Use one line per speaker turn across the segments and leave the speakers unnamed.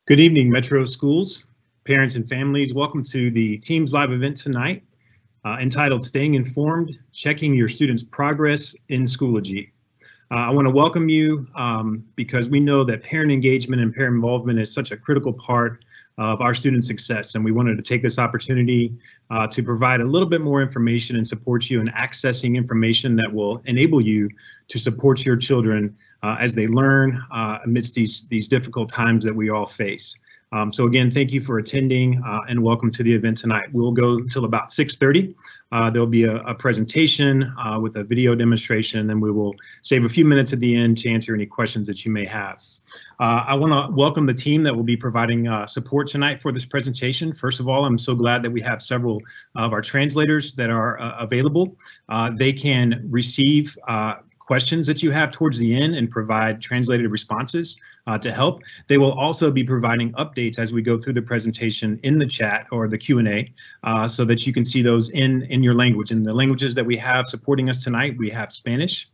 Good evening, Metro Schools, parents and families. Welcome to the Teams Live event tonight, entitled Staying Informed, Checking Your Students' Progress in Schoology. I want to welcome you because we know that parent engagement and parent involvement is such a critical part of our student success, and we wanted to take this opportunity to provide a little bit more information and support you in accessing information that will enable you to support your children as they learn amidst these difficult times that we all face. So again, thank you for attending and welcome to the event tonight. We'll go until about 6:30. There'll be a presentation with a video demonstration, and then we will save a few minutes at the end to answer any questions that you may have. I want to welcome the team that will be providing support tonight for this presentation. First of all, I'm so glad that we have several of our translators that are available. They can receive questions that you have towards the end and provide translated responses to help. They will also be providing updates as we go through the presentation in the chat or the Q&A so that you can see those in your language. And the languages that we have supporting us tonight, we have Spanish,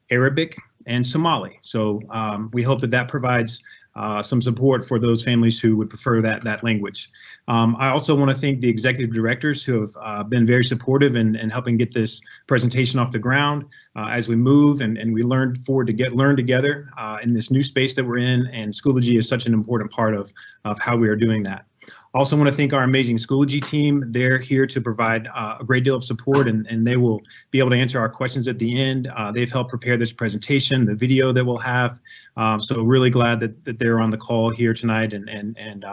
Arabic, and Somali. So we hope that provides some support for those families who would prefer that language. I also want to thank the executive directors who have been very supportive in helping get this presentation off the ground as we move and we learn together in this new space that we're in, and Schoology is such an important part of how we are doing that. Also want to thank our amazing Schoology team. They're here to provide a great deal of support, and they will be able to answer our questions at the end. They've helped prepare this presentation, the video that we'll have. So really glad that they're on the call here tonight, and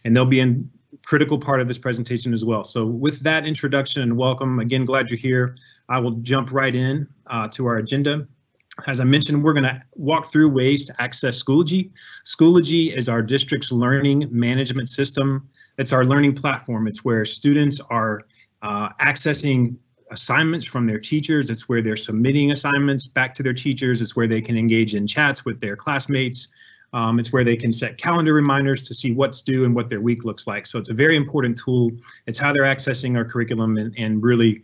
they'll be in critical part of this presentation as well. So with that introduction and welcome, again, glad you're here. I will jump right in to our agenda. As I mentioned, we're going to walk through ways to access Schoology. Schoology is our district's learning management system. It's our learning platform. It's where students are accessing assignments from their teachers. It's where they're submitting assignments back to their teachers. It's where they can engage in chats with their classmates. It's where they can set calendar reminders to see what's due and what their week looks like. So it's a very important tool. It's how they're accessing our curriculum and really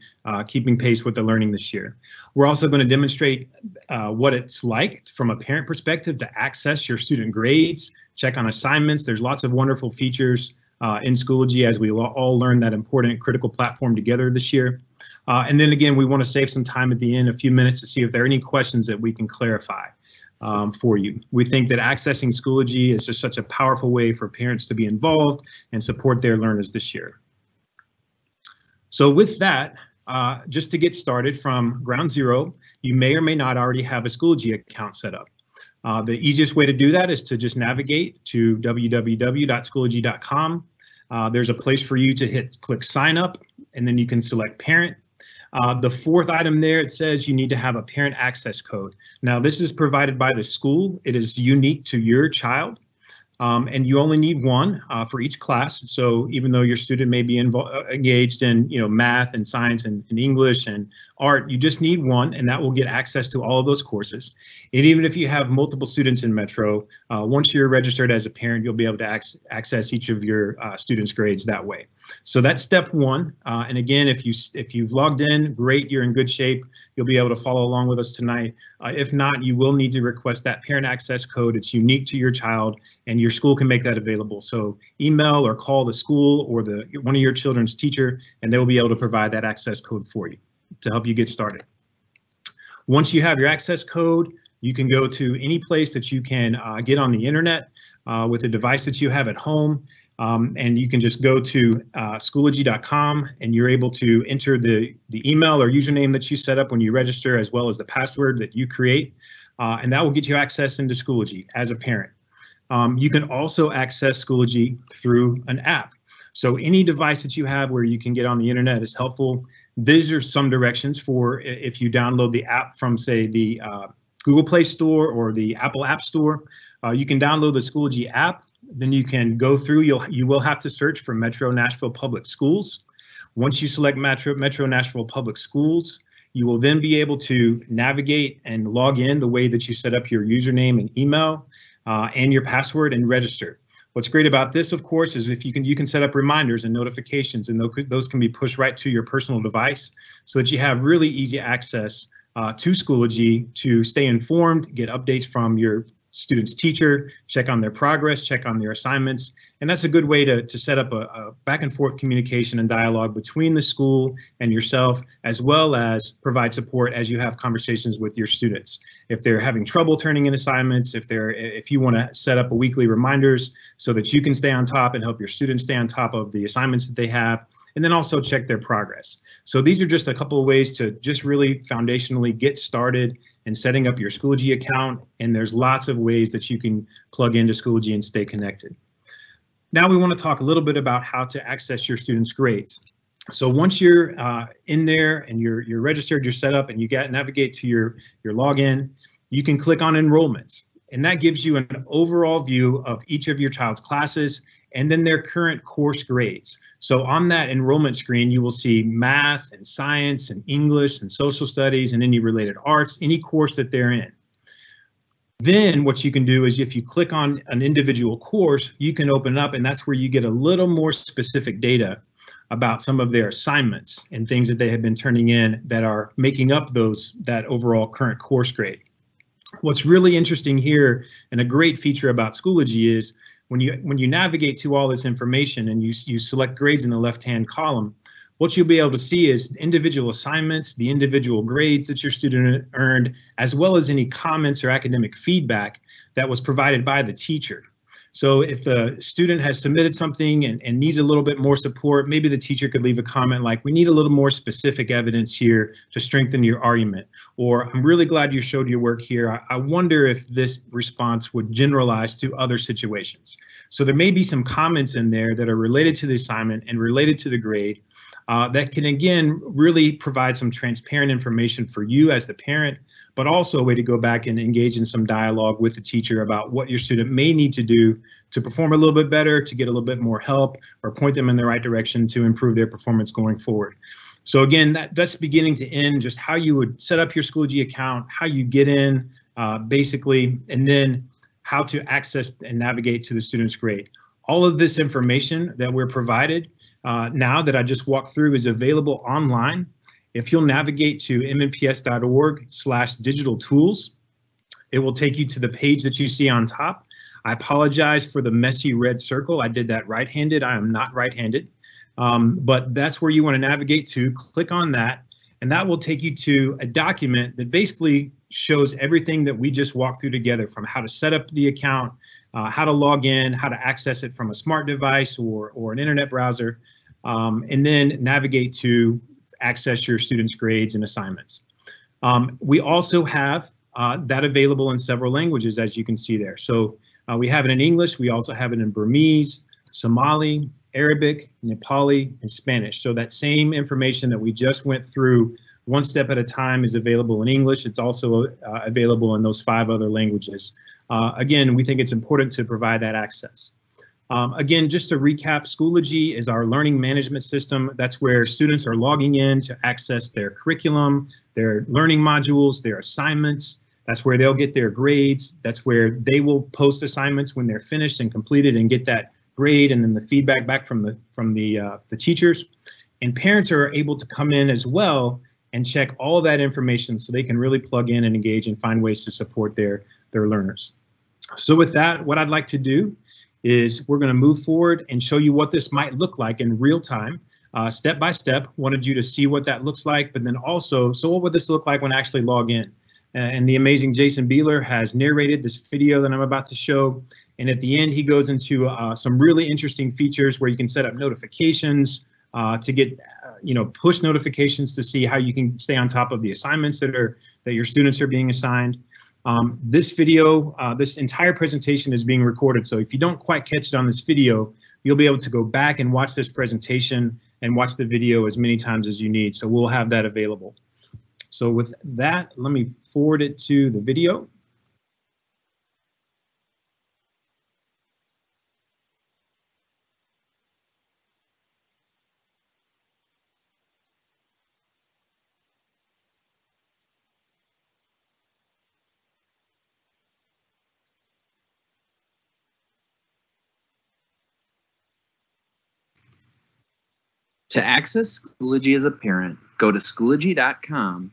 keeping pace with the learning this year. We're also going to demonstrate what it's like from a parent perspective to access your student grades, check on assignments. There's lots of wonderful features in Schoology as we all learn that important critical platform together this year. And then again, we want to save some time at the end, a few minutes, to see if there are any questions that we can clarify for you. We think that accessing Schoology is just such a powerful way for parents to be involved and support their learners this year. So with that, just to get started from ground zero, you may or may not already have a Schoology account set up. The easiest way to do that is to just navigate to www.schoology.com. There's a place for you to click sign up, and then you can select parent. The fourth item there, it says you need to have a parent access code. Now, this is provided by the school. It is unique to your child, and you only need one for each class. So even though your student may be engaged in math and science and English and art, you just need one, and that will get access to all of those courses. And even if you have multiple students in Metro, once you're registered as a parent, you'll be able to access each of your students' grades that way. So that's step one. And again, if you've logged in, great, you're in good shape. You'll be able to follow along with us tonight. If not, you will need to request that parent access code. It's unique to your child, and your school can make that available. So email or call the school or one of your children's teacher, and they will be able to provide that access code for you to help you get started. Once you have your access code, you can go to any place that you can get on the internet with a device that you have at home. And you can just go to Schoology.com, and you're able to enter the email or username that you set up when you register, as well as the password that you create. And that will get you access into Schoology as a parent. You can also access Schoology through an app. So any device that you have where you can get on the internet is helpful. These are some directions for if you download the app from, say, the Google Play Store or the Apple App Store. You can download the Schoology app. Then you can go through. You will have to search for Metro Nashville Public Schools. Once you select Metro Nashville Public Schools, you will then be able to navigate and log in the way that you set up your username and email and your password and register. What's great about this, of course, is if you can set up reminders and notifications, and those can be pushed right to your personal device so that you have really easy access to Schoology to stay informed, get updates from your student's teacher, check on their progress, check on their assignments. And that's a good way to set up a back and forth communication and dialogue between the school and yourself, as well as provide support as you have conversations with your students. If they're having trouble turning in assignments, if you want to set up a weekly reminders so that you can stay on top and help your students stay on top of the assignments that they have, and then also check their progress. So these are just a couple of ways to just really foundationally get started in setting up your Schoology account, and there's lots of ways that you can plug into Schoology and stay connected. Now we want to talk a little bit about how to access your students' grades. So once you're in there and you're registered, you're set up, and you navigate to your login, you can click on enrollments, and that gives you an overall view of each of your child's classes and then their current course grades. So on that enrollment screen, you will see math and science and English and social studies and any related arts, any course that they're in. Then what you can do is if you click on an individual course, you can open up, and that's where you get a little more specific data about some of their assignments and things that they have been turning in that are making up that overall current course grade. What's really interesting here and a great feature about Schoology is when you navigate to all this information and you select grades in the left-hand column, what you'll be able to see is individual assignments, the individual grades that your student earned, as well as any comments or academic feedback that was provided by the teacher. So if the student has submitted something and needs a little bit more support, maybe the teacher could leave a comment like, we need a little more specific evidence here to strengthen your argument. Or I'm really glad you showed your work here. I wonder if this response would generalize to other situations. So there may be some comments in there that are related to the assignment and related to the grade that can, again, really provide some transparent information for you as the parent, but also a way to go back and engage in some dialogue with the teacher about what your student may need to do to perform a little bit better, to get a little bit more help, or point them in the right direction to improve their performance going forward. So again, that's beginning to end, just how you would set up your Schoology account, how you get in, basically, and then how to access and navigate to the student's grade. All of this information that we're provided now that I just walked through is available online. If you'll navigate to mnps.org/digital tools, it will take you to the page that you see on top. I apologize for the messy red circle. I did that right-handed. I am not right-handed, but that's where you want to navigate to. Click on that, and that will take you to a document that basically shows everything that we just walked through together, from how to set up the account, how to log in, how to access it from a smart device or an internet browser, and then navigate to access your students' grades and assignments. We also have that available in several languages, as you can see there. So we have it in English, we also have it in Burmese, Somali, Arabic, Nepali, and Spanish. So that same information that we just went through one step at a time is available in English. It's also available in those 5 other languages. Again, we think it's important to provide that access. Again, just to recap, Schoology is our learning management system. That's where students are logging in to access their curriculum, their learning modules, their assignments. That's where they'll get their grades. That's where they will post assignments when they're finished and completed and get that grade and then the feedback back from the teachers. And parents are able to come in as well and check all of that information so they can really plug in and engage and find ways to support their learners. So with that, what I'd like to do is we're going to move forward and show you what this might look like in real time, step by step. Wanted you to see what that looks like, but then also, so what would this look like when I actually log in? And the amazing Jason Beeler has narrated this video that I'm about to show. And at the end, he goes into some really interesting features where you can set up notifications to get, push notifications to see how you can stay on top of the assignments that your students are being assigned. This video, this entire presentation is being recorded. So if you don't quite catch it on this video, you'll be able to go back and watch this presentation and watch the video as many times as you need. So we'll have that available. So with that, let me forward it to the video.
To access Schoology as a parent, go to Schoology.com,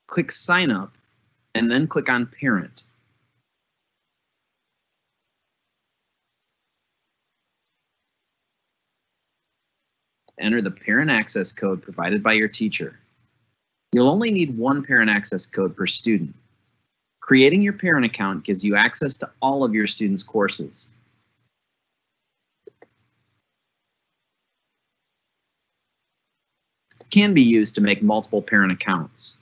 click Sign Up, and then click on Parent. enter the parent access code provided by your teacher. You'll only need one parent access code per student. Creating your parent account gives you access to all of your students' courses. It can be used to make multiple parent accounts.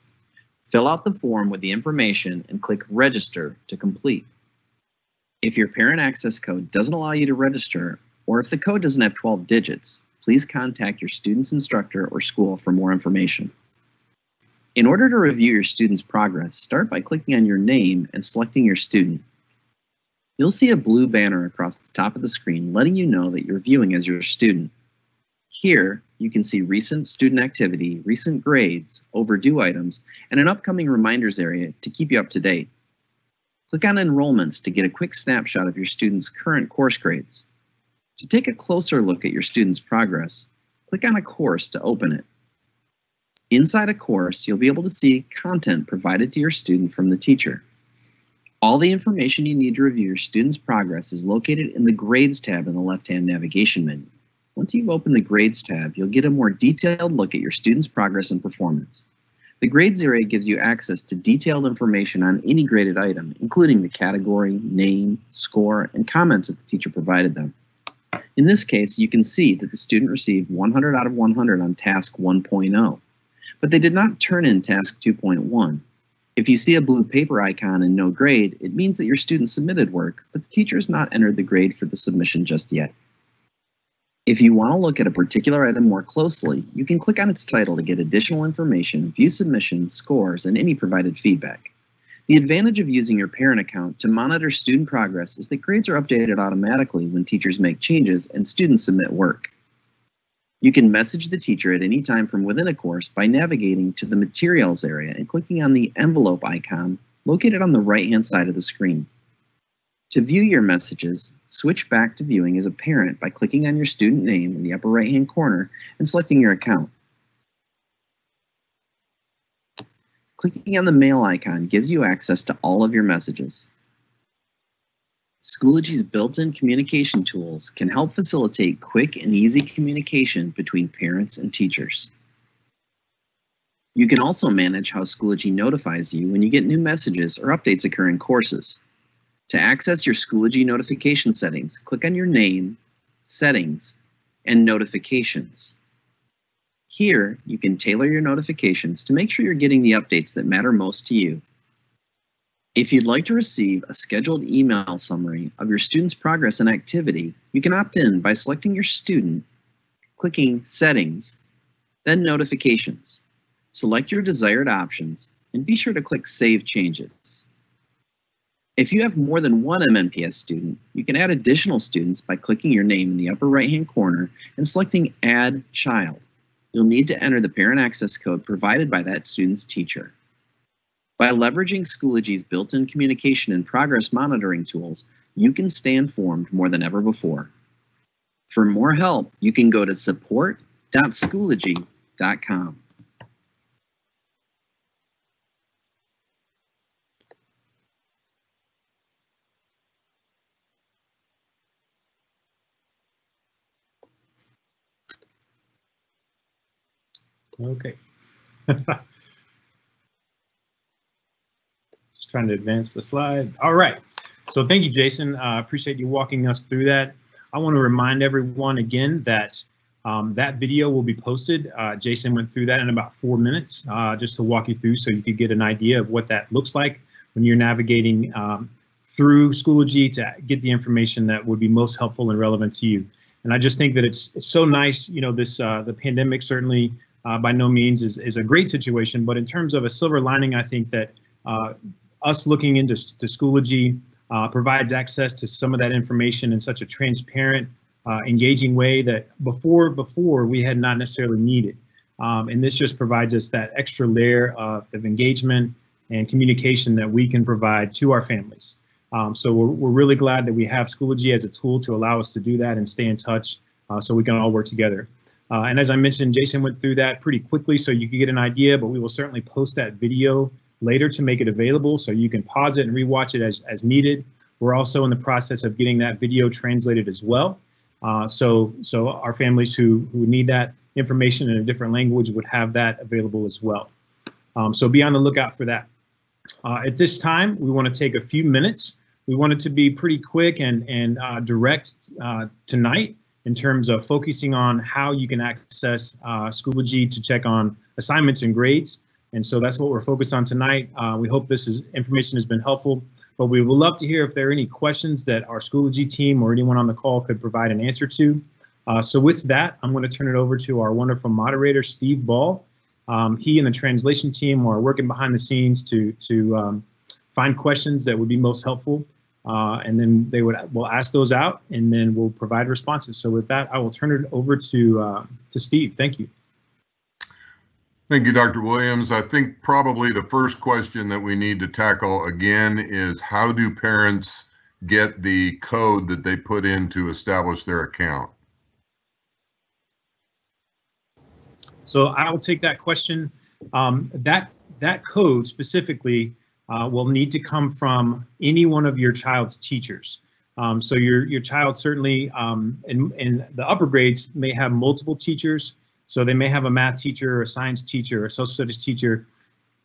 Fill out the form with the information and click Register to complete. If your parent access code doesn't allow you to register, or if the code doesn't have 12 digits, please contact your student's instructor or school for more information. In order to review your student's progress, start by clicking on your name and selecting your student. You'll see a blue banner across the top of the screen letting you know that you're viewing as your student. Here, you can see recent student activity, recent grades, overdue items, and an upcoming reminders area to keep you up to date. Click on Enrollments to get a quick snapshot of your student's current course grades. To take a closer look at your student's progress, click on a course to open it. Inside a course, you'll be able to see content provided to your student from the teacher. All the information you need to review your student's progress is located in the Grades tab in the left-hand navigation menu. Once you've opened the Grades tab, you'll get a more detailed look at your student's progress and performance. The Grades area gives you access to detailed information on any graded item, including the category, name, score, and comments that the teacher provided them. In this case, you can see that the student received 100 out of 100 on task 1.0, but they did not turn in task 2.1. If you see a blue paper icon and no grade, it means that your student submitted work, but the teacher has not entered the grade for the submission just yet. If you want to look at a particular item more closely, you can click on its title to get additional information, view submissions, scores, and any provided feedback. The advantage of using your parent account to monitor student progress is that grades are updated automatically when teachers make changes and students submit work. You can message the teacher at any time from within a course by navigating to the Materials area and clicking on the envelope icon located on the right-hand side of the screen. To view your messages, switch back to viewing as a parent by clicking on your student name in the upper right-hand corner and selecting your account. Clicking on the mail icon gives you access to all of your messages. Schoology's built-in communication tools can help facilitate quick and easy communication between parents and teachers. You can also manage how Schoology notifies you when you get new messages or updates occur in courses. To access your Schoology notification settings, click on your name, Settings, and Notifications. Here, you can tailor your notifications to make sure you're getting the updates that matter most to you. If you'd like to receive a scheduled email summary of your student's progress and activity, you can opt in by selecting your student, clicking Settings, then Notifications. Select your desired options, and be sure to click Save Changes. If you have more than one MNPS student, you can add additional students by clicking your name in the upper right-hand corner and selecting Add Child. You'll need to enter the parent access code provided by that student's teacher. By leveraging Schoology's built-in communication and progress monitoring tools, you can stay informed more than ever before. For more help, you can go to support.schoology.com.
Okay. Just trying to advance the slide. All right. So thank you, Jason. I appreciate you walking us through that. I want to remind everyone again that that video will be posted. Jason went through that in about 4 minutes just to walk you through so you could get an idea of what that looks like when you're navigating through Schoology to get the information that would be most helpful and relevant to you. And I just think that it's so nice, you know, this the pandemic certainly by no means is a great situation, but in terms of a silver lining, I think that us looking into Schoology provides access to some of that information in such a transparent, engaging way that before we had not necessarily needed. And this just provides us that extra layer of engagement and communication that we can provide to our families. So we're really glad that we have Schoology as a tool to allow us to do that and stay in touch so we can all work together. And as I mentioned, Jason went through that pretty quickly so you could get an idea, but we will certainly post that video later to make it available so you can pause it and rewatch it as needed. We're also in the process of getting that video translated as well. So our families who need that information in a different language would have that available as well. So be on the lookout for that. At this time, we want to take a few minutes. We want it to be pretty quick and direct tonight in terms of focusing on how you can access Schoology to check on assignments and grades. And so that's what we're focused on tonight. We hope this information has been helpful, but we would love to hear if there are any questions that our Schoology team or anyone on the call could provide an answer to. So with that, I'm going to turn it over to our wonderful moderator, Steve Ball. He and the translation team are working behind the scenes to find questions that would be most helpful. And then we'll ask those out, and then we'll provide responses. So with that, I will turn it over to Steve. Thank you.
Thank you, Dr. Williams. I think probably the first question that we need to tackle again is, how do parents get the code that they put in to establish their account?
So I will take that question. That code specifically will need to come from any one of your child's teachers. So your child certainly in the upper grades may have multiple teachers. So they may have a math teacher, or a science teacher, or a social studies teacher.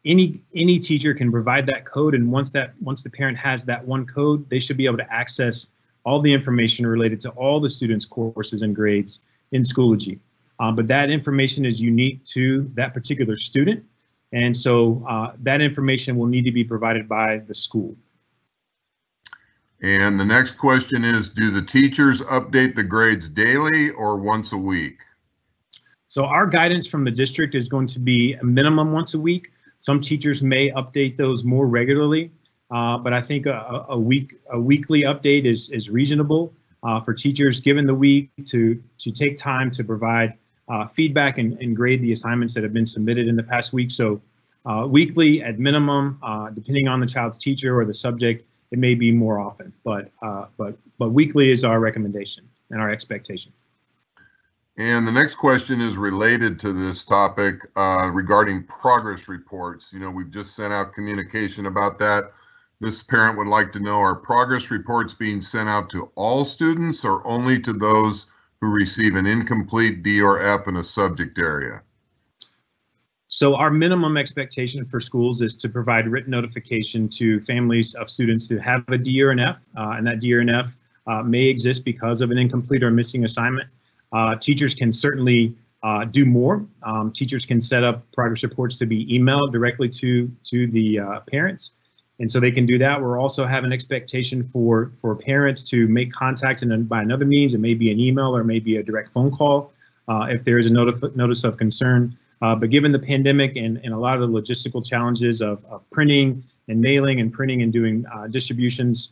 Any teacher can provide that code, and once the parent has that one code, they should be able to access all the information related to all the students' courses and grades in Schoology. But that information is unique to that particular student, and so that information will need to be provided by the school.
And the next question is, do the teachers update the grades daily or once a week?
So our guidance from the district is going to be a minimum once a week. Some teachers may update those more regularly, but I think a weekly update is reasonable for teachers given the week to take time to provide feedback and grade the assignments that have been submitted in the past week. So weekly at minimum, depending on the child's teacher or the subject, it may be more often, but weekly is our recommendation and our expectation.
And the next question is related to this topic regarding progress reports. You know, we've just sent out communication about that. This parent would like to know, are progress reports being sent out to all students or only to those who receive an incomplete D or F in a subject area?
So our minimum expectation for schools is to provide written notification to families of students who have a D or an F, and that D or an F may exist because of an incomplete or missing assignment. Teachers can certainly do more. Teachers can set up progress reports to be emailed directly to the parents, and so they can do that. We're also have an expectation for parents to make contact by another means. It may be an email or maybe a direct phone call if there is a notice of concern. But given the pandemic and a lot of the logistical challenges of printing and mailing and printing and doing distributions,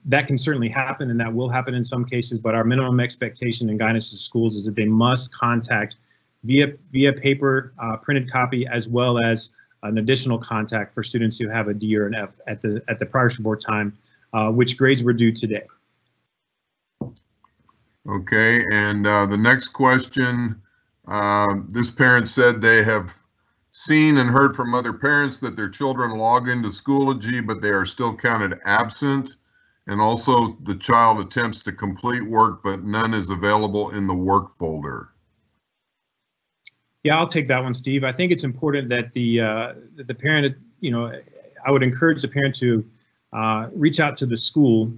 that can certainly happen, and that will happen in some cases, but our minimum expectation and guidance to schools is that they must contact via paper printed copy, as well as an additional contact for students who have a D or an F at the progress report time, which grades were due today.
Okay, and the next question, this parent said they have seen and heard from other parents that their children log into Schoology, but they are still counted absent. And also the child attempts to complete work, but none is available in the work folder.
Yeah, I'll take that one, Steve. I think it's important that the parent, I would encourage the parent to reach out to the school.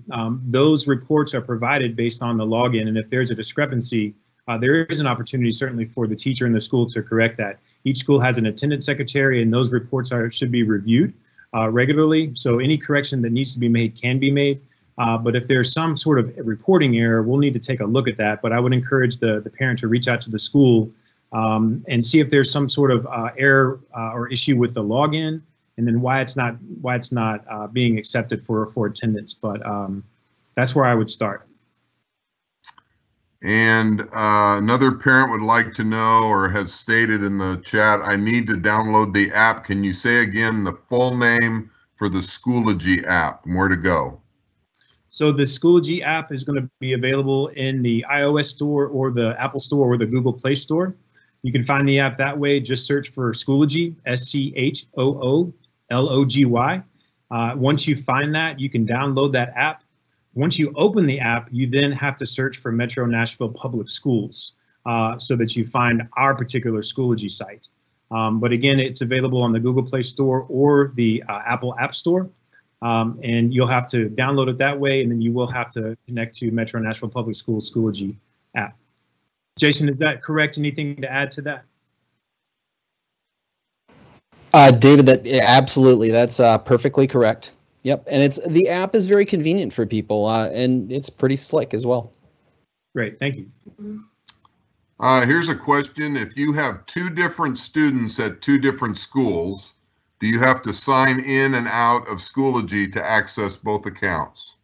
Those reports are provided based on the login, and if there's a discrepancy, there is an opportunity certainly for the teacher in the school to correct that. Each school has an attendance secretary, and those reports should be reviewed regularly. So any correction that needs to be made can be made. But if there's some sort of reporting error, we'll need to take a look at that. But I would encourage the parent to reach out to the school and see if there's some sort of error or issue with the login, and then why it's not being accepted for attendance. But that's where I would start.
And another parent would like to know, or has stated in the chat, I need to download the app. Can you say again the full name for the Schoology app and where to go?
So the Schoology app is going to be available in the iOS store or the Apple store or the Google Play Store. You can find the app that way. Just search for Schoology, SCHOOLOGY. Once you find that, you can download that app. Once you open the app, you then have to search for Metro Nashville Public Schools. so that you find our particular Schoology site. But again, it's available on the Google Play Store or the Apple App Store. And you'll have to download it that way, and then you will have to connect to Metro Nashville Public Schools Schoology app. Jason, is that correct? Anything to add to that?
David, absolutely, that's perfectly correct. Yep, and the app is very convenient for people, and it's pretty slick as well.
Great, thank you.
Here's a question. If you have 2 different students at 2 different schools, do you have to sign in and out of Schoology to access both accounts?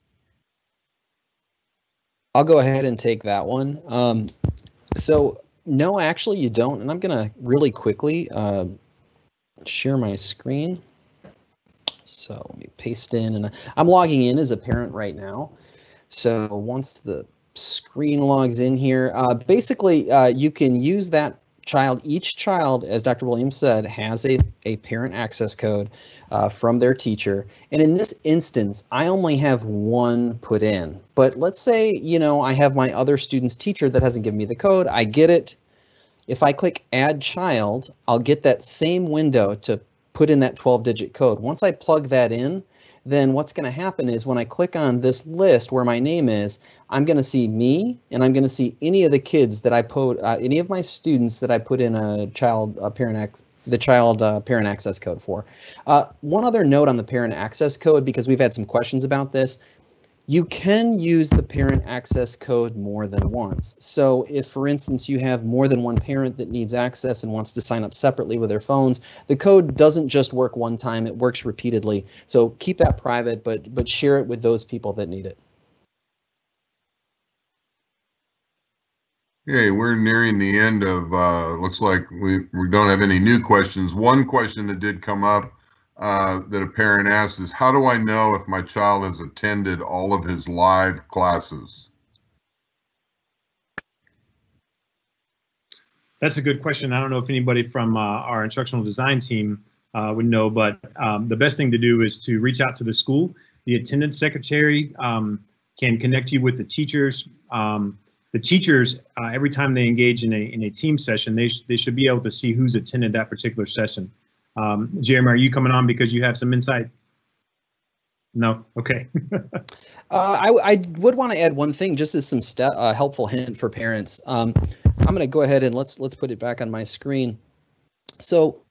I'll go ahead and take that one. So no, actually you don't, and I'm gonna really quickly share my screen. So let me paste in, and I'm logging in as a parent right now. So once the screen logs in here, basically you can use that child. Each child, as Dr. Williams said, has a parent access code from their teacher. And in this instance, I only have one put in. But let's say, you know, I have my other student's teacher that hasn't given me the code. I get it. If I click Add Child, I'll get that same window to put in that 12-digit code. Once I plug that in, then what's going to happen is when I click on this list where my name is, I'm going to see me, and I'm going to see any of the kids that I put, any of my students that I put in a parent access code for. One other note on the parent access code, because we've had some questions about this. You can use the parent access code more than once. So if, for instance, you have more than one parent that needs access and wants to sign up separately with their phones, the code doesn't just work one time, it works repeatedly. So keep that private, but share it with those people that need it.
Okay, we're nearing the end of, looks like we don't have any new questions. One question that did come up that a parent asked is, how do I know if my child has attended all of his live classes?
That's a good question. I don't know if anybody from our instructional design team would know, but the best thing to do is to reach out to the school. The attendance secretary can connect you with the teachers. The teachers, every time they engage in a team session, they should be able to see who's attended that particular session. Jeremy, are you coming on because you have some insight? No? Okay.
I would want to add one thing just as some helpful hint for parents. I'm going to go ahead and let's put it back on my screen. So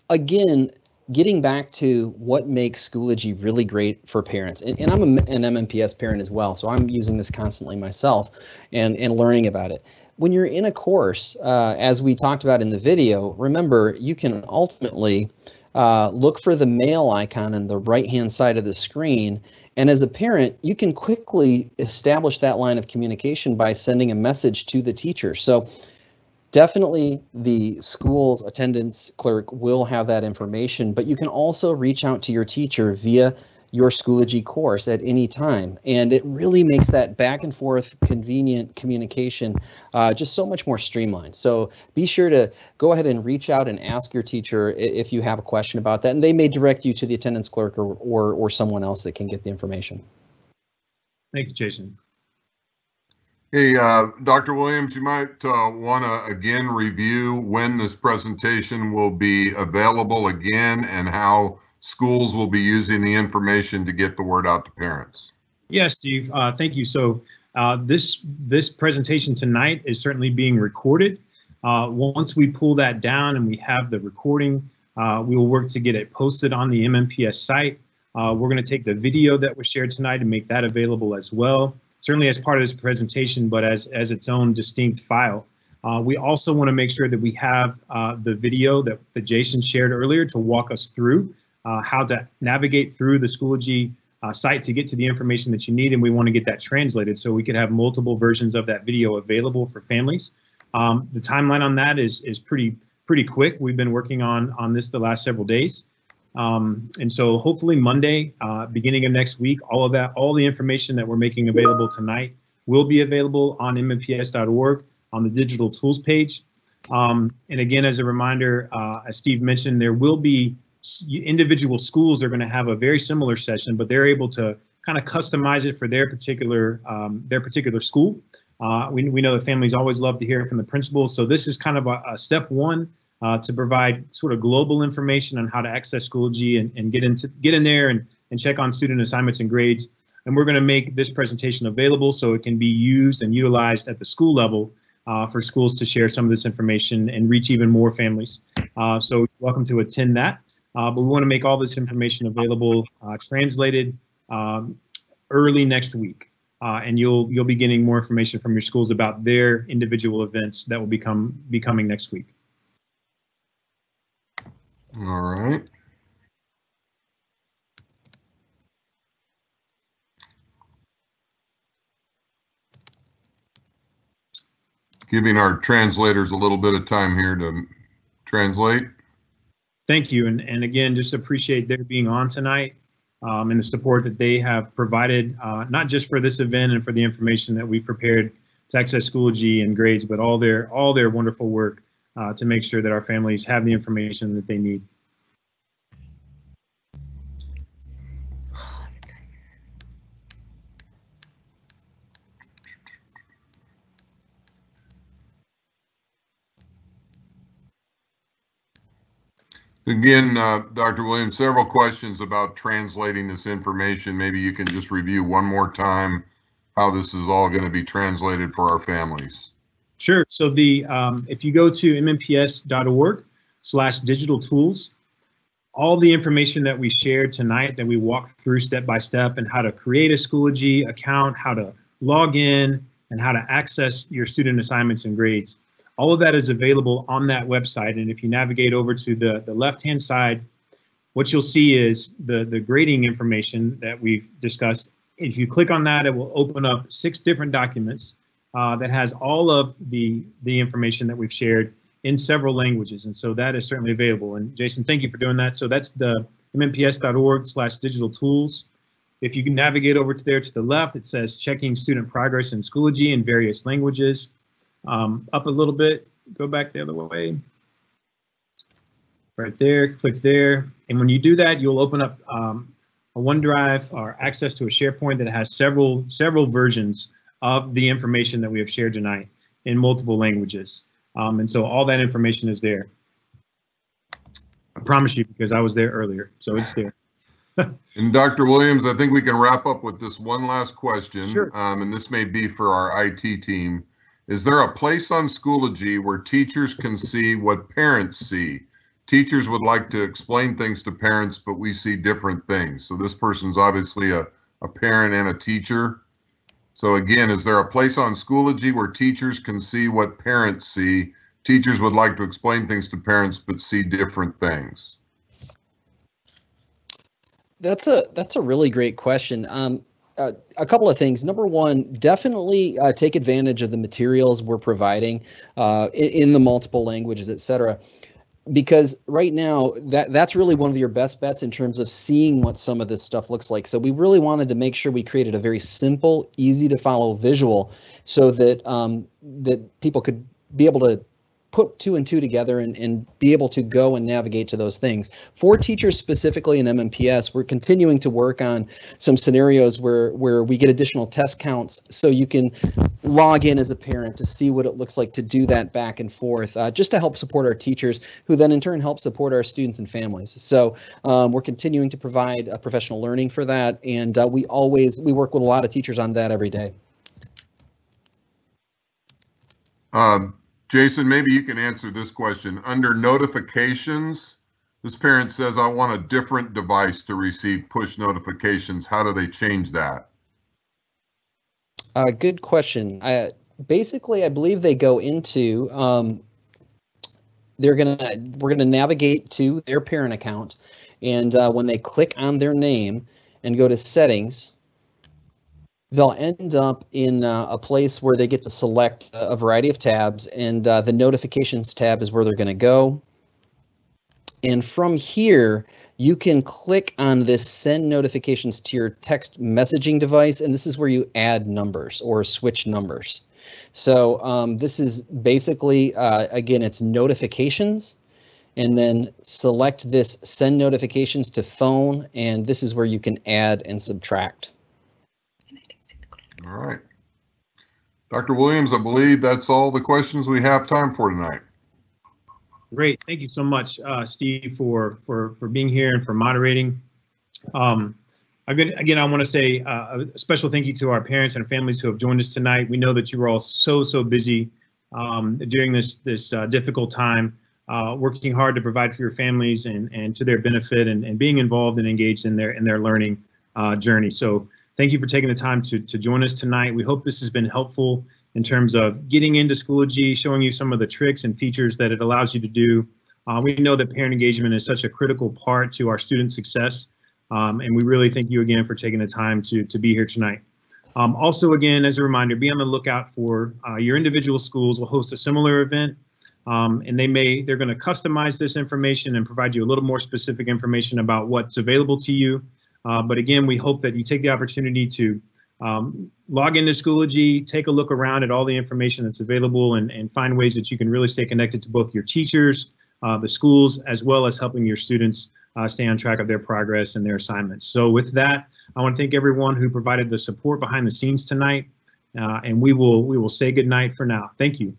again, getting back to what makes Schoology really great for parents, and I'm an MMPS parent as well, so I'm using this constantly myself and learning about it. When you're in a course, as we talked about in the video, remember you can ultimately look for the mail icon on the right-hand side of the screen, and as a parent, you can quickly establish that line of communication by sending a message to the teacher. So definitely the school's attendance clerk will have that information, but you can also reach out to your teacher via your Schoology course at any time. And it really makes that back and forth convenient communication just so much more streamlined. So be sure to go ahead and reach out and ask your teacher if you have a question about that, and they may direct you to the attendance clerk or someone else that can get the information.
Thank you, Jason.
Hey, Dr. Williams, you might want to again review when this presentation will be available again and how schools will be using the information to get the word out to parents.
Yes, Steve, thank you. So this presentation tonight is certainly being recorded. Once we pull that down and we have the recording, we will work to get it posted on the MMPS site. We're going to take the video that was shared tonight and make that available as well, certainly as part of this presentation, but as its own distinct file. We also want to make sure that we have the video that Jason shared earlier to walk us through how to navigate through the Schoology site to get to the information that you need, and we want to get that translated so we could have multiple versions of that video available for families. The timeline on that is pretty quick. We've been working on this the last several days. And so hopefully Monday, beginning of next week, all the information that we're making available tonight will be available on mmps.org on the digital tools page. And again, as a reminder, as Steve mentioned, there will be individual schools that are going to have a very similar session, but they're able to kind of customize it for their particular school. We know that families always love to hear from the principals, so this is kind of a step one to provide sort of global information on how to access Schoology and get in there and check on student assignments and grades. And we're going to make this presentation available so it can be used and utilized at the school level for schools to share some of this information and reach even more families. So you're welcome to attend that. But we want to make all this information available, translated early next week. And you'll be getting more information from your schools about their individual events that will be coming next week.
All right. Giving our translators a little bit of time here to translate.
Thank you, and again, just appreciate their being on tonight and the support that they have provided, not just for this event and for the information that we prepared to access Schoology and grades, but all their wonderful work to make sure that our families have the information that they need.
Again, Dr. Williams, several questions about translating this information. Maybe you can just review one more time how this is all going to be translated for our families.
Sure. So if you go to mmps.org/digital tools, all the information that we shared tonight that we walked through step by step and how to create a Schoology account, how to log in, and how to access your student assignments and grades. All of that is available on that website. And if you navigate over to the left-hand side, what you'll see is the grading information that we've discussed. If you click on that, it will open up 6 different documents that has all of the information that we've shared in several languages. And so that is certainly available. And Jason, thank you for doing that. So that's the mmps.org/digital tools. If you can navigate over to the left, it says checking student progress in Schoology in various languages. Up a little bit, go back the other way. Right there, click there. And when you do that, you'll open up a OneDrive or access to a SharePoint that has several versions of the information that we have shared tonight in multiple languages. And so all that information is there. I promise you, because I was there earlier, so it's there.
And Dr. Williams, I think we can wrap up with this one last question.
Sure.
And this may be for our IT team. Is there a place on Schoology where teachers can see what parents see? Teachers would like to explain things to parents, but we see different things. So this person's obviously a parent and a teacher. So again, is there a place on Schoology where teachers can see what parents see? Teachers would like to explain things to parents, but see different things.
That's a really great question. A couple of things. Number one, definitely take advantage of the materials we're providing in the multiple languages, et cetera. Because right now, that's really one of your best bets in terms of seeing what some of this stuff looks like. So we really wanted to make sure we created a very simple, easy to follow visual so that that people could be able to put 2 and 2 together and be able to go and navigate to those things. For teachers specifically in MMPS, we're continuing to work on some scenarios where we get additional test counts so you can log in as a parent to see what it looks like to do that back and forth, just to help support our teachers, who then in turn help support our students and families. So we're continuing to provide professional learning for that, and we work with a lot of teachers on that every day.
Jason, maybe you can answer this question. Under notifications, this parent says, I want a different device to receive push notifications. How do they change that?
Good question. Basically, I believe they go into, we're gonna navigate to their parent account, and when they click on their name and go to settings, they'll end up in a place where they get to select a variety of tabs, and the notifications tab is where they're going to go. And from here, you can click on this send notifications to your text messaging device, and this is where you add numbers or switch numbers. So this is basically, again, it's notifications, and then select this send notifications to phone, and this is where you can add and subtract.
All right. Dr. Williams, I believe that's all the questions we have time for tonight.
Great. Thank you so much, Steve, for being here and for moderating. Again, I want to say a special thank you to our parents and families who have joined us tonight. We know that you were all so busy during this difficult time, working hard to provide for your families and to their benefit, and being involved and engaged in their learning journey. So thank you for taking the time to join us tonight. We hope this has been helpful in terms of getting into Schoology, showing you some of the tricks and features that it allows you to do. We know that parent engagement is such a critical part to our student success, and we really thank you again for taking the time to be here tonight. Also, again, as a reminder, be on the lookout for your individual schools will host a similar event, and they're going to customize this information and provide you a little more specific information about what's available to you. But again, we hope that you take the opportunity to log into Schoology, take a look around at all the information that's available, and find ways that you can really stay connected to both your teachers, the schools, as well as helping your students stay on track of their progress and their assignments. So with that, I want to thank everyone who provided the support behind the scenes tonight, and we will say good night for now. Thank you.